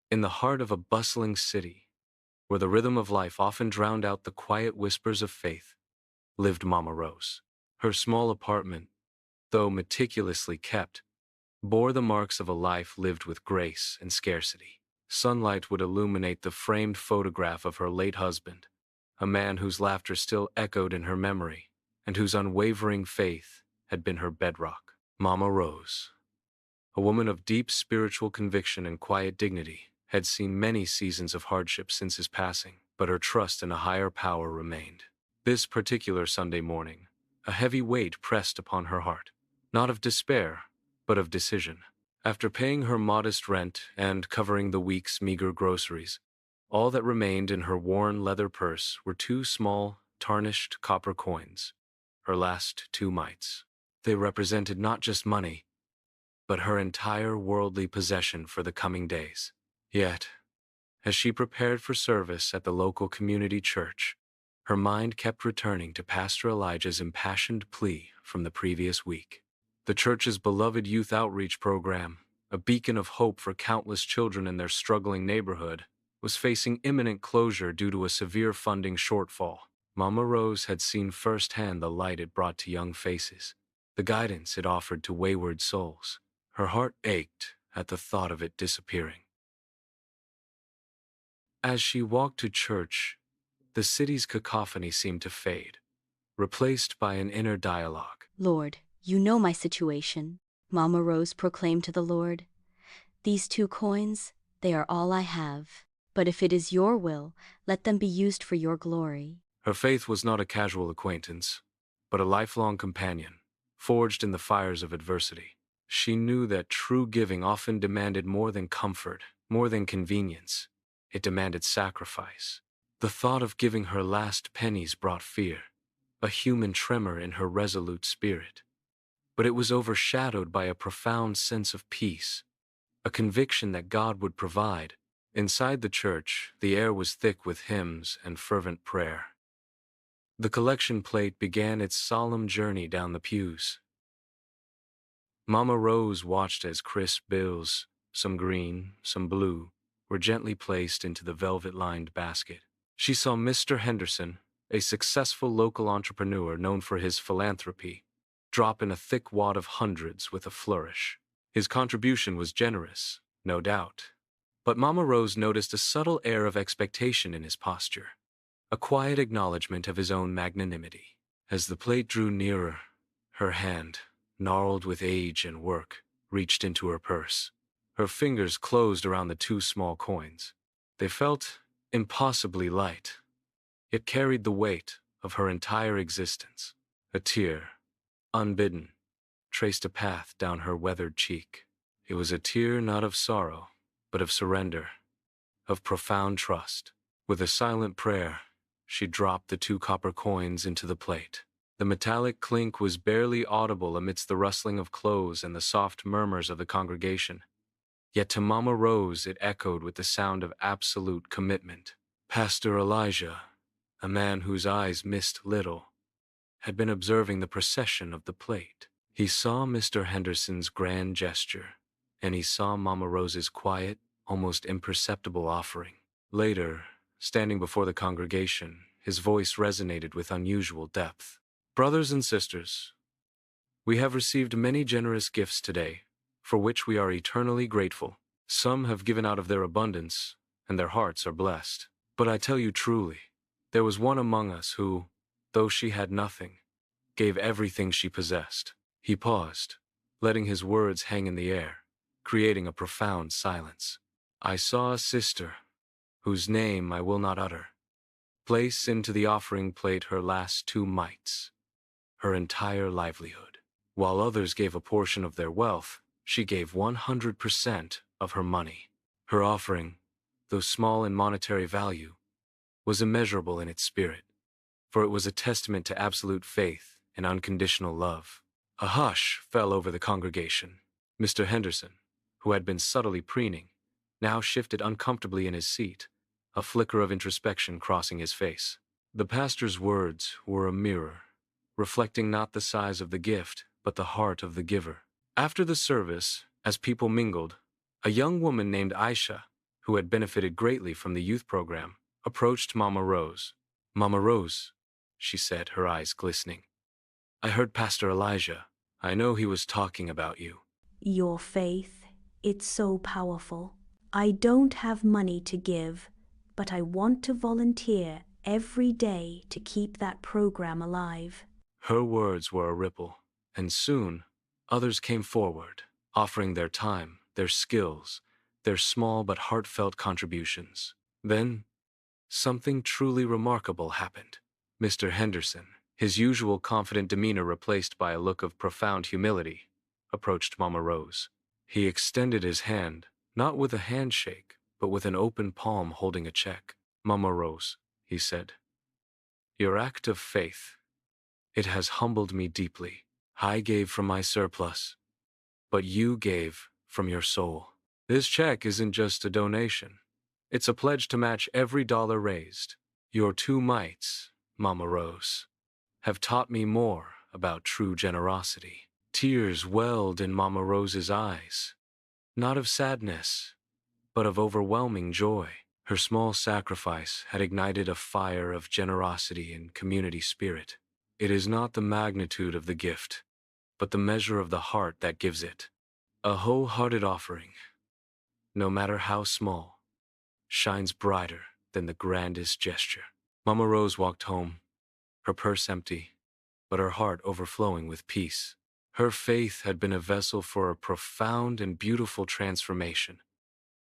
In the heart of a bustling city, where the rhythm of life often drowned out the quiet whispers of faith, lived Mama Rose. Her small apartment, though meticulously kept, bore the marks of a life lived with grace and scarcity. Sunlight would illuminate the framed photograph of her late husband, a man whose laughter still echoed in her memory, and whose unwavering faith had been her bedrock. Mama Rose, a woman of deep spiritual conviction and quiet dignity, had seen many seasons of hardship since his passing, but her trust in a higher power remained. This particular Sunday morning, a heavy weight pressed upon her heart, not of despair, but of decision. After paying her modest rent and covering the week's meager groceries, all that remained in her worn leather purse were two small, tarnished copper coins, her last two mites. They represented not just money, but her entire worldly possession for the coming days. Yet, as she prepared for service at the local community church, her mind kept returning to Pastor Elijah's impassioned plea from the previous week. The church's beloved youth outreach program, a beacon of hope for countless children in their struggling neighborhood, was facing imminent closure due to a severe funding shortfall. Mama Rose had seen firsthand the light it brought to young faces, the guidance it offered to wayward souls. Her heart ached at the thought of it disappearing. As she walked to church, the city's cacophony seemed to fade, replaced by an inner dialogue. Lord, you know my situation, Mama Rose proclaimed to the Lord. These 2 coins, they are all I have. But if it is your will, let them be used for your glory. Her faith was not a casual acquaintance, but a lifelong companion, forged in the fires of adversity. She knew that true giving often demanded more than comfort, more than convenience. It demanded sacrifice. The thought of giving her last pennies brought fear, a human tremor in her resolute spirit. But it was overshadowed by a profound sense of peace, a conviction that God would provide. Inside the church, the air was thick with hymns and fervent prayer. The collection plate began its solemn journey down the pews. Mama Rose watched as crisp bills, some green, some blue, were gently placed into the velvet-lined basket. She saw Mr. Henderson, a successful local entrepreneur known for his philanthropy, drop in a thick wad of hundreds with a flourish. His contribution was generous, no doubt, but Mama Rose noticed a subtle air of expectation in his posture, a quiet acknowledgement of his own magnanimity. As the plate drew nearer, her hand, gnarled with age and work, reached into her purse. Her fingers closed around the 2 small coins. They felt impossibly light. It carried the weight of her entire existence. A tear, unbidden, traced a path down her weathered cheek. It was a tear not of sorrow, but of surrender, of profound trust. With a silent prayer, she dropped the 2 copper coins into the plate. The metallic clink was barely audible amidst the rustling of clothes and the soft murmurs of the congregation. Yet to Mama Rose it echoed with the sound of absolute commitment. Pastor Elijah, a man whose eyes missed little, had been observing the procession of the plate. He saw Mr. Henderson's grand gesture, and he saw Mama Rose's quiet, almost imperceptible offering. Later, standing before the congregation, his voice resonated with unusual depth. Brothers and sisters, we have received many generous gifts today, for which we are eternally grateful. Some have given out of their abundance, and their hearts are blessed. But I tell you truly, there was one among us who, though she had nothing, gave everything she possessed. He paused, letting his words hang in the air, creating a profound silence. I saw a sister, whose name I will not utter, place into the offering plate her last 2 mites, her entire livelihood. While others gave a portion of their wealth, she gave 100% of her money. Her offering, though small in monetary value, was immeasurable in its spirit, for it was a testament to absolute faith and unconditional love. A hush fell over the congregation. Mr. Henderson, who had been subtly preening, now shifted uncomfortably in his seat, a flicker of introspection crossing his face. The pastor's words were a mirror, reflecting not the size of the gift, but the heart of the giver. After the service, as people mingled, a young woman named Aisha, who had benefited greatly from the youth program, approached Mama Rose. Mama Rose, she said, her eyes glistening. I heard Pastor Elijah. I know he was talking about you. Your faith, it's so powerful. I don't have money to give, but I want to volunteer every day to keep that program alive. Her words were a ripple, and soon others came forward, offering their time, their skills, their small but heartfelt contributions. Then, something truly remarkable happened. Mr. Henderson, his usual confident demeanor replaced by a look of profound humility, approached Mama Rose. He extended his hand, not with a handshake, but with an open palm holding a check. Mama Rose, he said, your act of faith, it has humbled me deeply. I gave from my surplus, but you gave from your soul. This check isn't just a donation. It's a pledge to match every dollar raised. Your two mites, Mama Rose, have taught me more about true generosity. Tears welled in Mama Rose's eyes, not of sadness, but of overwhelming joy. Her small sacrifice had ignited a fire of generosity and community spirit. It is not the magnitude of the gift, but the measure of the heart that gives it. A wholehearted offering, no matter how small, shines brighter than the grandest gesture. Mama Rose walked home, her purse empty, but her heart overflowing with peace. Her faith had been a vessel for a profound and beautiful transformation.